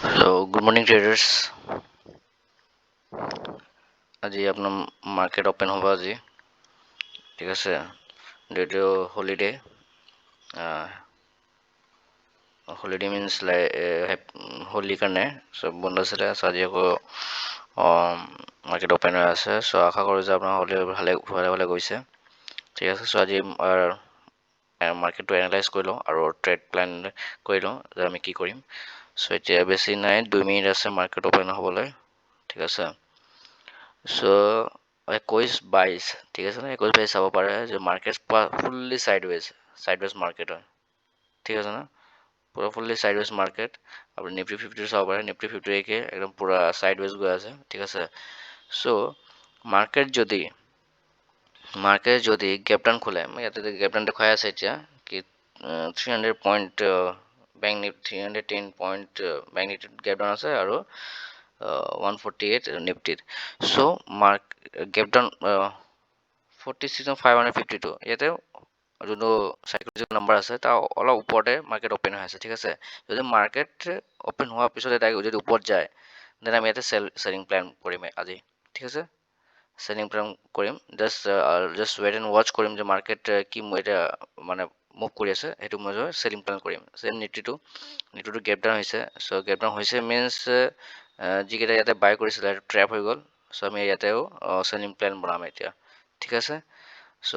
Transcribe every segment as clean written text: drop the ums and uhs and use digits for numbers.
Hello, good morning traders. আজি আপোনাৰ market open হ'ব আজি, ঠিক আছে। ডেটো হলিডে, হলিডে মিনছ হোলীৰ কাৰণে চব বন্ধ আছিলে। চ' আজি আকৌ মাৰ্কেট অপেন হৈ আছে। চ' আশা কৰোঁ যে আপোনাৰ হোলী ভালে ভালে গৈছে, ঠিক আছে। চ' আজি মাৰ্কেটটো এনালাইজ কৰি লওঁ আৰু ট্ৰেড প্লেন কৰি লওঁ যে আমি কি কৰিম। চ' এতিয়া বেছি নাই, 2 মিনিট আছে মাৰ্কেট অপেন হ'বলৈ, ঠিক আছে। চ' 21-22, ঠিক আছে না। 21-22 চাব পাৰে যে মাৰ্কেট ফুল্লি চাইডৱেজ মাৰ্কেট হয়, ঠিক আছে না। পুৰা ফুল্লি চাইডৱেজ মাৰ্কেট। আপুনি নিফটি ফিফটি চাব পাৰে, নিফটি ফিফটি একে একদম পুৰা চাইডৱেজ গৈ আছে, ঠিক আছে। চ' মাৰ্কেট যদি গেপ ডাউন খোলে, ইয়াতে গেপ ডাউন দেখুৱাই আছে এতিয়া কি 300 point bank Nifty 310 point bank নিফটিত গেপ ডাউন আছে আৰু 148 নিফটিত। চ' গেপ ডাউন 46,552 ইয়াতে যোনটো চাইকলজিকেল নাম্বাৰ আছে তাৰ অলপ ওপৰতে মাৰ্কেট অপেন হৈ আছে, ঠিক আছে। যদি মাৰ্কেট অপেন হোৱাৰ পিছত এটা যদি ওপৰত যায়, দেন আমি ইয়াতে চেলিং প্লেন কৰিম আজি, ঠিক আছে। চেলিং প্লেন কৰিম, জাষ্ট ৱেট এণ্ড ৱাচ কৰিম যে মাৰ্কেট কি এতিয়া মানে মুভ কৰি আছে, সেইটো মই চেলিং প্লেন কৰিম। চেম নিফটিটো গেপ ডাউন হৈছে। চ' গেপ ডাউন হৈছে মিনছ যিকেইটা ইয়াতে বাই কৰিছিলে সেইটো ট্ৰেপ হৈ গ'ল। চ' আমি ইয়াতেও চেলিং প্লেন বনাম এতিয়া, ঠিক আছে। চ'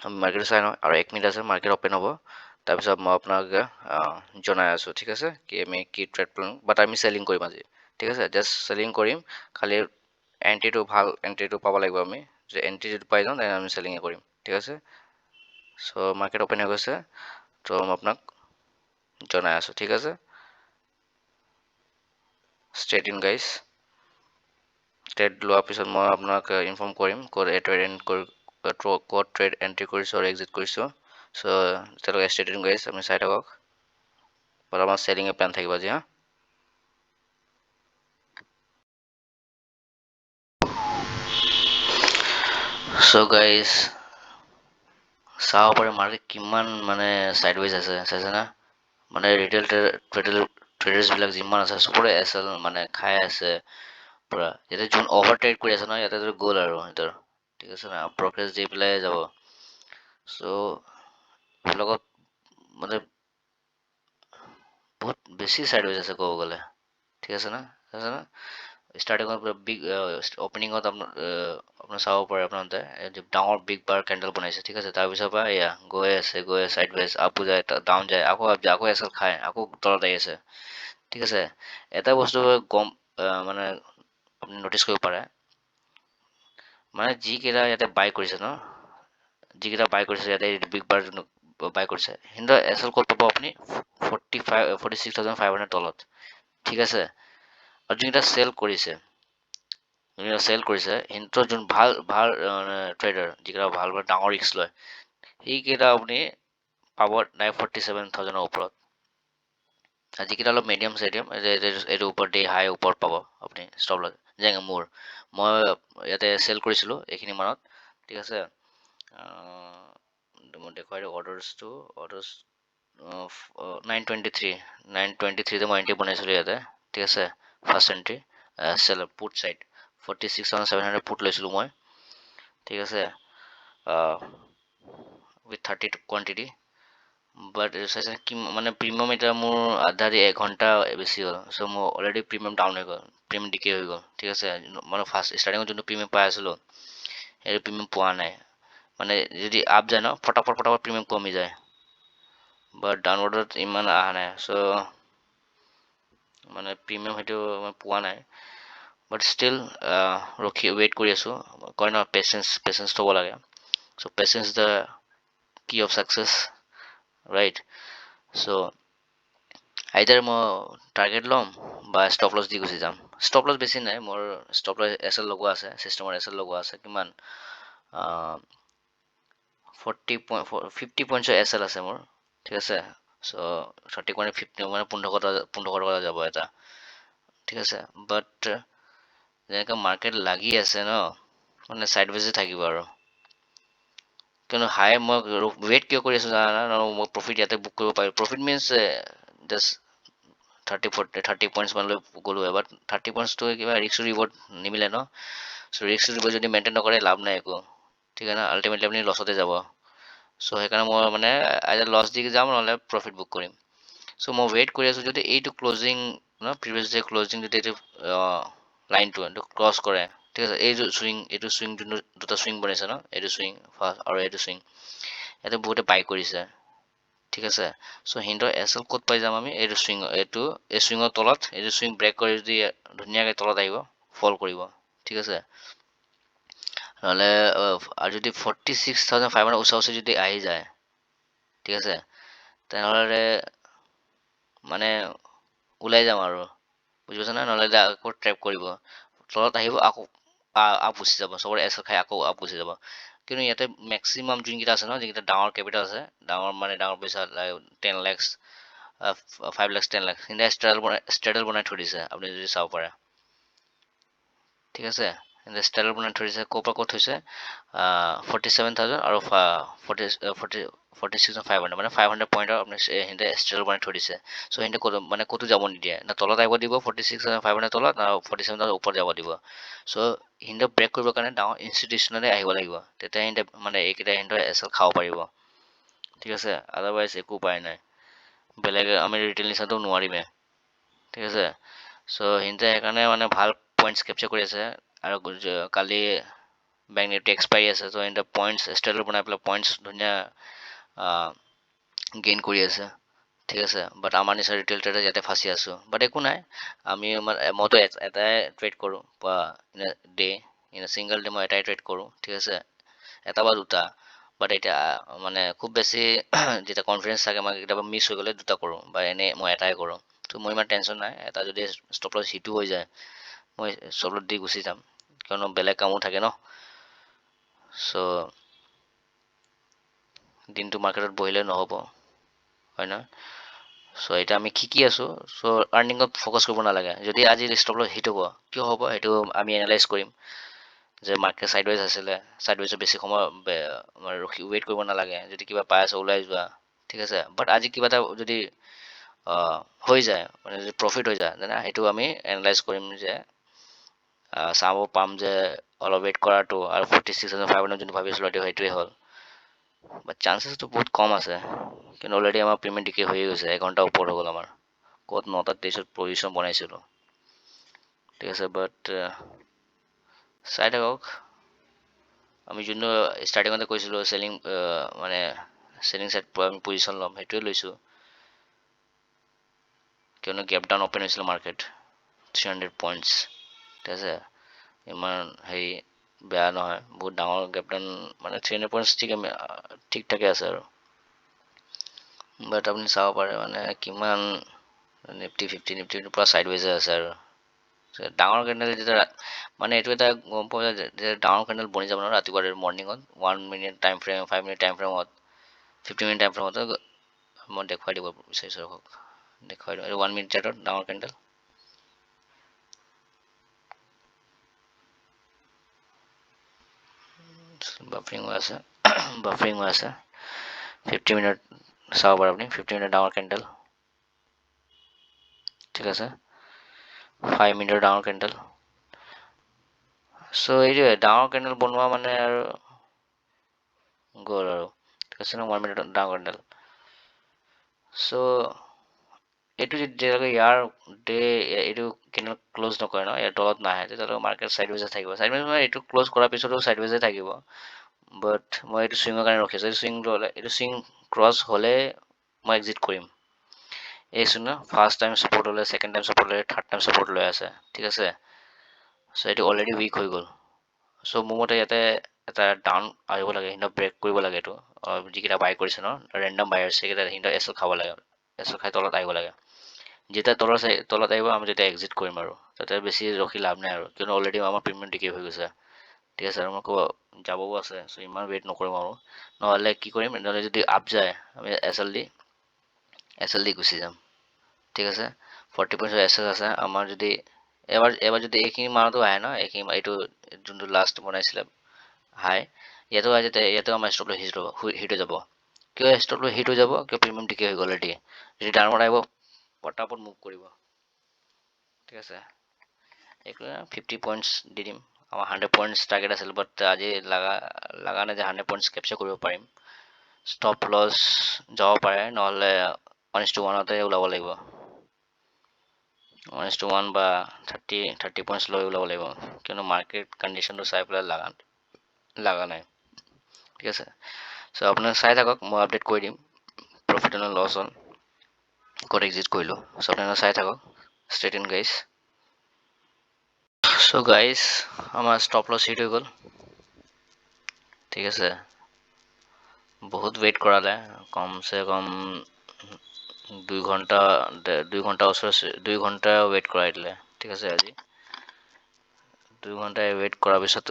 আমি মাৰ্কেট চাই লওঁ আৰু 1 মিনিট আছে, মাৰ্কেট অপেন হ'ব। তাৰপিছত মই আপোনাক জনাই আছোঁ, ঠিক আছে, কি আমি কি ট্ৰেড প্লেন, বাট আমি চেলিং কৰিম আজি, ঠিক আছে। জাষ্ট চেলিং কৰিম, খালি এণ্ট্ৰিটো পাব লাগিব আমি। যে এণ্ট্ৰি যদি পাই যাওঁ তেনে আমি চেলিঙে কৰিম, ঠিক আছে। চ' মাৰ্কেট অপেন হৈ গৈছে, ত' মই আপোনাক জনাই আছোঁ, ঠিক আছে। Stay tune guys. ট্ৰেড লোৱাৰ পিছত মই আপোনাক ইনফৰ্ম কৰিম ক'ত ট্ৰেড এণ্ট্ৰি কৰিছোঁ আৰু এক্সিট কৰিছোঁ। চ' তেওঁলোকে ষ্টে টিউন গাইজ, আপুনি চাই থাকক। বাট আমাৰ চেলিং প্লেন থাকিব আজি, হা। চ' গাইজ চাব পাৰে মাৰ্কেট কিমান মানে চাইডৱেজ আছে, চাইছে না। মানে ৰিটেইল ট্ৰেডাৰ্ছবিলাক যিমান আছে চবৰে এল মানে খাই আছে পুৰা। ইয়াতে যোন অভাৰ ট্ৰেড কৰি আছে ন, ইয়াতে গ'ল আৰু সিহঁতৰ, ঠিক আছে না, প্ৰগ্ৰেছ দি পেলাই যাব। চ' এইবিলাকত মানে বহুত বেছি চাইডৱেজ আছে ক'ব গ'লে, ঠিক আছে না, ষ্টাৰ্টিঙত পুৰা বিগ অপেনিঙত আপোনাৰ চাব পাৰে আপোনালোকে ডাঙৰ বিগ বাৰ কেণ্ডেল বনাইছে, ঠিক আছে। তাৰপিছৰ পৰা এয়া গৈ আছে চাইডৱেজ, আপো যায় ডাউন যায়, আকৌ আপ যায়, আকৌ এচেল খায়, আকৌ তলত আহি আছে, ঠিক আছে। এটা বস্তু মানে আপুনি নটিচ কৰিব পাৰে, মানে যিকেইটা ইয়াতে বাই কৰিছে ন, ইয়াতে বিগ বাৰ বাই কৰিছে, সিহঁতৰ এচেল ক'ত পাব আপুনি 46,500 তলত, ঠিক আছে। আৰু যোনকেইটা চেল কৰিছে সিহঁতৰ যোন ভাল ভাল ট্ৰেডাৰ, যিকেইটা ভাল ভাল ডাঙৰ ৰিস্ক লয়, সেইকেইটা আপুনি পাব 47,000 ওপৰত। আৰু যিকেইটা অলপ মিডিয়াম এইটো ওপৰত দি হাই ওপৰত পাব আপুনি ষ্টপ লছ, যেনে মই ইয়াতে চেল কৰিছিলোঁ এইখিনি মানত, ঠিক আছে। মই দেখুৱাই দিওঁ অৰ্ডাৰ্ছ 923 মই এণ্ট্ৰি বনাইছিলোঁ ইয়াতে, ঠিক আছে। First entry put side 46,700 put লৈছিলোঁ মই, ঠিক আছে, উইথ 30 কোৱান্টিটি। বাট চাইছে মানে প্ৰিমিয়াম এতিয়া মোৰ আধা দি 1 ঘণ্টা বেছি হ'ল। চ' মোৰ অলৰেডি প্ৰিমিয়াম ডাউন হৈ গ'ল, প্ৰিমিয়াম ডিকে হৈ গ'ল, ঠিক আছে। মানে ফাৰ্ষ্ট ষ্টাৰ্টিঙত যোনটো প্ৰিমিয়াম পাই আছিলোঁ সেইটো প্ৰিমিয়াম পোৱা নাই। মানে যদি আপ যায় ন, ফটাফট প্ৰিমিয়াম কমি যায়, বাট ডাউনৱাৰ্ডত ইমান অহা নাই। চ' মানে প্ৰিমিয়াম সেইটো মই পোৱা নাই, বাট ষ্টিল ৱেইট কৰি আছোঁ। কয় ন পেচেঞ্চ থ'ব লাগে। চ' পেচেঞ্চ দ্য কি অফ ছাকচেছ, ৰাইট। চ' আইদাৰ মই টাৰ্গেট ল'ম বা ষ্টপ লছ দি গুচি যাম। ষ্টপ লছ বেছি নাই, মোৰ ষ্টপ লছ এল লগোৱা আছে, চিষ্টেমৰ লগোৱা আছে, কিমান 50 পইণ্টছৰ এল আছে মোৰ, ঠিক আছে। চ' 30 পইণ্ট 50 মানে 1500 টকা যাব এটা, ঠিক আছে। বাট যেনেকৈ মাৰ্কেট লাগি আছে ন, মানে চাইডৱেজে থাকিব আৰু। কিন্তু হাই মই ৱেইট কিয় কৰি আছোঁ জানা, মই প্ৰফিট ইয়াতে বুক কৰিব পাৰোঁ। প্ৰফিট মিনছ জাষ্ট 30 পইণ্টছ মানলৈ গ'লোঁ এবাৰ 30 পইণ্টছটো কিবা ৰিস্ক ৰিৱাৰ্ড নিমিলে ন চ' ৰিস্ক ৰিৱাৰ্ড যদি মেইনটেইন নকৰে লাভ নাই একো ঠিক আছে না আল্টিমেটলি আপুনি লছতে যাব চ' সেইকাৰণে মই মানে আইদাৰ লছ দি যাম নহ'লে প্ৰফিট বুক কৰিম চ' মই ৱেইট কৰি আছোঁ যদি এইটো ক্লজিং ন প্ৰিভিয়াছ ডে ক্লজিং যদি এইটো লাইনটো এইটো ক্ৰছ কৰে ঠিক আছে এইটো চুইং যোনটো দুটা চুইং বনাইছে ন এইটো চুইং ফাৰ্ষ্ট আৰু এইটো চুইং ইয়াতে বহুতে বাই কৰিছে ঠিক আছে চ' সিহঁতৰ এল ক'ত পাই যাম আমি এইটো চুইং এই চুইঙৰ তলত এইটো চুইং ব্ৰেক কৰি যদি ধুনীয়াকৈ তলত আহিব ফল কৰিব ঠিক আছে নহ'লে আৰু যদি 46,500 ওচৰা ওচৰি যদি আহি যায় ঠিক আছে তেনেহ'লে মানে ওলাই যাম আৰু বুজি পাইছা নহয় নহ'লে আকৌ ট্ৰেপ কৰিব তলত আহিব আকৌ আপ গুচি যাব চবৰে এছ খাই আকৌ আপ গুচি যাব কিন্তু ইয়াতে মেক্সিমাম যোনকেইটা আছে ন যিকেইটা ডাঙৰ কেপিটেল আছে ডাঙৰ পইচা 10 lakhs 5 lakhs 10 lakhs সিহঁতে ষ্ট্ৰেডাল বনাই থৈ দিছে আপুনি যদি চাব পাৰে ঠিক আছে সিহঁতে ষ্ট্ৰেডাল বনাই থৈ দিছে ক'ৰ পৰা ক'ত থৈছে 47,000 আৰু 46,500 মানে 500 পইণ্টৰ আপুনি সিহঁতে ষ্ট্ৰেডাল বনাই থৈ দিছে চ' সিহঁতে ক'তো যাব নিদিয়ে না তলত আহিব দিব 46,500 তলত না 47,000 ওপৰত যাব দিব চ' সিহঁতে ব্ৰেক কৰিবৰ কাৰণে ডাঙৰ ইনষ্টিটিউচনলৈ আহিব লাগিব তেতিয়া সিহঁতে মানে এইকেইটা সিহঁতৰ এল খাব পাৰিব ঠিক আছে আদাৰৱাইজ একো উপায় নাই বেলেগে আমি ৰিটেইল নিচিনাটো নোৱাৰিমে ঠিক আছে চ' সিহঁতে সেইকাৰণে মানে ভাল পইণ্টছ কেপচাৰ কৰি আছে আৰু কালি বেংক নিফটি এক্সপাইৰি আছে চ' সিহঁতে পইণ্টছ ষ্টেডাল বনাই পেলাই পইণ্টছ ধুনীয়া গেইন কৰি আছে ঠিক আছে বাট আমাৰ নিচিনা ৰিটেইল ট্ৰেডাৰ ইয়াতে ফাঁচি আছোঁ বাট একো নাই মইতো এটাই ট্ৰেড কৰোঁ বা ডে ছিংগল ডে মই এটাই ট্ৰেড কৰোঁ ঠিক আছে এটা বা দুটা বাট এতিয়া মানে খুব বেছি যেতিয়া কনফিডেঞ্চ থাকে মই কেতিয়াবা মিছ হৈ গ'লে দুটা কৰোঁ বা এনেই মই এটাই কৰোঁ ত' মোৰ ইমান টেনশ্যন নাই এটা যদি ষ্টপ লছ হিটো হৈ যায় মই ষ্টপ লছ দি গুচি যাম কিয়নো বেলেগ কামো থাকে ন চ' দিনটো মাৰ্কেটত বহিলে নহ'ব হয় নহয় চ' এতিয়া আমি শিকি আছোঁ চ' আৰ্নিঙত ফ'কাছ কৰিব নালাগে যদি আজি ষ্টপ লছ হিট হ'ব কিয় হ'ব সেইটো আমি এনালাইজ কৰিম যে মাৰ্কেট ছাইডৱাইজ আছিলে ছাইডৱাইজত বেছি সময় ৰখি ৱেইট কৰিব নালাগে যদি কিবা পাই আছে ওলাই যোৱা ঠিক আছে বাট আজি কিবা এটা যদি হৈ যায় মানে যদি প্ৰফিট হৈ যায় তেনে সেইটো আমি এনালাইজ কৰিম যে চাব পাম যে অলপ ৱেইট কৰাটো আৰু 46,500 যোনটো ভাবিছিলোঁ সেইটোৱে হ'ল বাট চান্সেছটো বহুত কম আছে কিন্তু অলৰেডি আমাৰ পে'মেণ্ট ডিকে হৈয়ে গৈছে এঘণ্টা ওপৰত হৈ গ'ল আমাৰ ক'ত 9:23 পজিশ্যন বনাইছিলোঁ ঠিক আছে বাট চাই থাকক আমি যোনটো ষ্টাৰ্টিঙতে কৈছিলোঁ মানে চেলিং চাইড আমি পজিশ্যন ল'ম সেইটোৱে লৈছোঁ কিয়নো গেপ ডাউন অ'পেন হৈছিল মাৰ্কেট 300 পইণ্টছ ঠিক আছে ইমান হেৰি বেয়া নহয় বহুত ডাঙৰ গেপ ডাউন মানে 300 পইণ্টছ ঠিক ঠাকে আছে আৰু বাট আপুনি চাব পাৰে মানে কিমান নিফটি নিফটিৰ পৰা ছাইডৱেজে আছে আৰু ডাঙৰ কেণ্ডেল যেতিয়া মানে এইটো এটা গম পোৱা যায় যে ডাঙৰ কেণ্ডেল বনি যাব ন ৰাতিপুৱা মৰ্ণিঙত 1 minute time frame 5 minute time ফ্ৰেমত 50 মিনিট টাইম ফ্ৰেমত মই দেখুৱাই দিব বিচাৰিছোঁ ৰখক দেখুৱাই দিওঁ এইটো 1 মিনিট চাৰ্টত ডাঙৰ কেণ্ডেল বাফাৰিং হৈ আছে বাফাৰিং হৈ আছে 50 মিনিট চাব পাৰে আপুনি 50 মিনিট ডাঙৰ কেণ্ডেল ঠিক আছে 5 মিনিটৰ ডাঙৰ কেণ্ডেল চ' এইটোৱে ডাঙৰ কেণ্ডেল বনোৱা মানে আৰু গ'ল আৰু ঠিক আছে ন 1 মিনিটৰ ডাঙৰ কেণ্ডেল চ' এইটো যেতিয়ালৈকে ইয়াৰ এইটো কেণ্ডেল ক্ল'জ নকৰে ন ইয়াৰ তলত নাহে তেতিয়ালৈকে মাৰ্কেট ছাইডৱেজে থাকিব ছাইডৱেজ মানে এইটো ক্ল'জ কৰাৰ পিছতো ছাইডৱেজে থাকিব বাট মই এইটো চুইঙৰ কাৰণে ৰখি আছোঁ এইটো চুইং ক্ৰছ হ'লে মই এক্সিট কৰিম এই চুইং ফাৰ্ষ্ট টাইম ছাপৰ্ট হ'লে ছেকেণ্ড টাইম ছাপৰ্ট হ'লে থাৰ্ড টাইম ছাপৰ্ট লৈ আছে ঠিক আছে চ' এইটো অলৰেডি উইক হৈ গ'ল চ' মোৰ মতে ইয়াতে এটা ডাউন আহিব লাগে সিহঁতক ব্ৰেক কৰিব লাগে এইটো যিকেইটা বাই কৰিছে ন ৰেণ্ডম বায়াৰ সেইকেইটা সিহঁতৰ এছ খাব লাগে এছ খাই তলত আহিব লাগে যেতিয়া তলত আহিব আমি তেতিয়া এক্সিট কৰিম আৰু তাতে বেছি ৰখি লাভ নাই আৰু কিয়নো অলৰেডি আমাৰ প্ৰিমিয়াম ডিকে হৈ গৈছে ঠিক আছে আৰু মই ক'ব যাবও আছে চ' ইমান ৱেইট নকৰিম আৰু নহ'লে কি কৰিম নহ'লে যদি আপ যায় আমি এছ এল দি গুচি যাম ঠিক আছে 40% এছ আছে আমাৰ যদি এবাৰ যদি এইখিনি মানতো আহে ন এইখিনি এইটো যোনটো লাষ্ট বনাইছিলে হাই ইয়াতো আহে যেতিয়া ইয়াতো আমাৰ ষ্টপ লৈ হিট হৈ যাব কিয় ষ্টপ লৈ হিট হৈ যাব কিয় প্ৰিমিয়াম ডিকে হৈ গ'ল ৰেডি যদি ডাঙৰ আহিব পটাপট মুভ কৰিব ঠিক আছে, একো 50 পইণ্টছ দি দিম। আমাৰ 100 পইণ্টছ টাৰ্গেট আছিল, বাট আজি লগা নাই যে 100 পইণ্টছ কেপচাৰ কৰিব পাৰিম। ষ্টপ লছ যাব পাৰে, নহ'লে 1:1তে ওলাব লাগিব। 1:1 বা 30 পইণ্টছ লৈ ওলাব লাগিব, কিয়নো মাৰ্কেট কণ্ডিশ্যনটো চাই পেলাই লগা নাই। ঠিক আছে, চ' আপোনালোকে চাই থাকক, মই আপডেট কৰি দিম প্ৰফিট এণ্ড লছ হ'ল, ক'ত এক্সিট কৰিলোঁ। চ' আপোনালোকে চাই থাকক, ষ্ট্ৰেট ইন গাইজ। চ' গাইজ, আমাৰ ষ্টপ লছ হিট হৈ গ'ল। ঠিক আছে, বহুত ৱেইট কৰালে, কমচে কম 2 ঘণ্টা, 2 ঘণ্টা ওচৰ 2 ঘণ্টা ৱেইট কৰাই দিলে। ঠিক আছে, আজি 2 ঘণ্টা ৱেইট কৰাৰ পিছত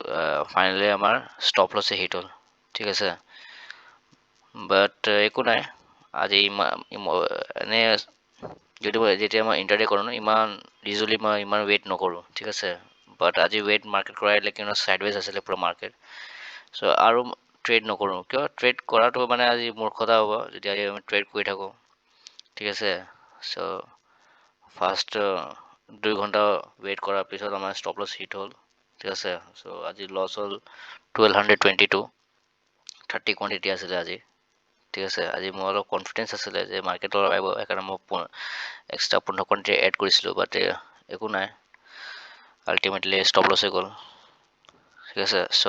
ফাইনেলি আমাৰ ষ্টপ লছে হিট হ'ল। ঠিক আছে, বাট একো নাই, আজি এনে যেতিয়া মই ইণ্টাৰডে কৰোঁ ন, ইমান ইউজুৱেলি মই ইমান ৱেইট নকৰোঁ। ঠিক আছে, বাট আজি ৱেইট মাৰ্কেট কৰাই দিলে, কিয়নো ছাইডৱেজ আছিলে পুৰা মাৰ্কেট। চ' আৰু ট্ৰেড নকৰোঁ, কিয় ট্ৰেড কৰাটো মানে আজি মূৰ্খতা হ'ব যদি আজি আমি ট্ৰেড কৰি থাকোঁ। ঠিক আছে, চ' ফাৰ্ষ্ট 2 ঘণ্টা ৱেইট কৰাৰ পিছত আমাৰ ষ্টপ লছ হিট হ'ল। ঠিক আছে, চ' আজি লছ হ'ল 1222, 30 কোৱান্টিটি আছিলে আজি। ঠিক আছে, আজি মোৰ অলপ কনফিডেঞ্চ আছিলে যে মাৰ্কেটৰ আহিব, সেইকাৰণে মই এক্সট্ৰা 15 কোৱান্টিটি এড কৰিছিলোঁ, বাট একো নাই, আল্টিমেটলি ষ্টপ লছে গ'ল। ঠিক আছে, চ'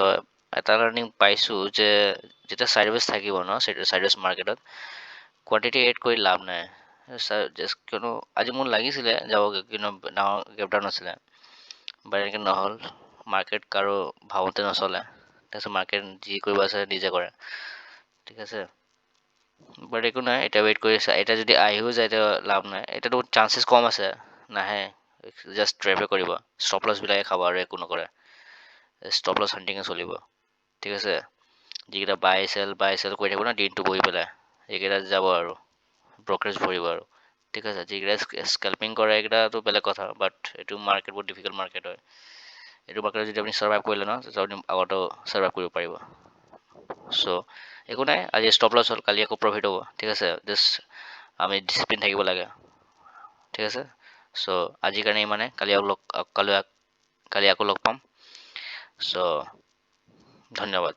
এটা লাৰ্ণিং পাইছোঁ যে যেতিয়া ছাইডৱেজ থাকিব ন, ছাইডৱেজ মাৰ্কেটত কোৱান্টিটি এড কৰি লাভ নাই। কিয়নো আজি মোৰ লাগিছিলে যাবগৈ, কিন্তু ডাঙৰ গেপ ডাউন আছিলে, বাট এনেকৈ নহ'ল। মাৰ্কেট কাৰো ভাবোঁতে নচলে, তাৰপিছত মাৰ্কেট যি কৰিব আছে নিজে কৰে। ঠিক আছে, বাট একো নাই, এতিয়া ৱেইট কৰি আছে। এতিয়া যদি আহিও যায় এতিয়া লাভ নাই, এতিয়াতো চান্সেছ কম আছে, নাহে, জাষ্ট ট্ৰেপে কৰিব, ষ্টপ লছবিলাকে খাব আৰু একো নকৰে, ষ্টপ লছ হাণ্টিঙে চলিব। ঠিক আছে, যিকেইটা বাই চেল কৰি থাকিব ন দিনটো বহি পেলাই, এইকেইটা যাব আৰু ব্ৰকাৰেজ ভৰিব আৰু। ঠিক আছে, যিকেইটা স্কেল্পিং কৰে এইকেইটাটো বেলেগ কথা, বাট এইটো মাৰ্কেট বহুত ডিফিকাল্ট মাৰ্কেট হয়। এইটো মাৰ্কেটত যদি আপুনি ছাৰ্ভাইভ কৰিলে ন, তেতিয়া আপুনি আগতেও ছাৰ্ভাইভ কৰিব পাৰিব। চ' একো নাই, আজি ষ্টপ লছ হ'ল, কালি আকৌ প্ৰফিট হ'ব। ঠিক আছে, জাষ্ট আমি ডিচিপ্লিন থাকিব লাগে। ঠিক আছে, চ' আজিৰ কাৰণে ইমানে, কালি আকৌ লগ পাম। চ' ধন্যবাদ।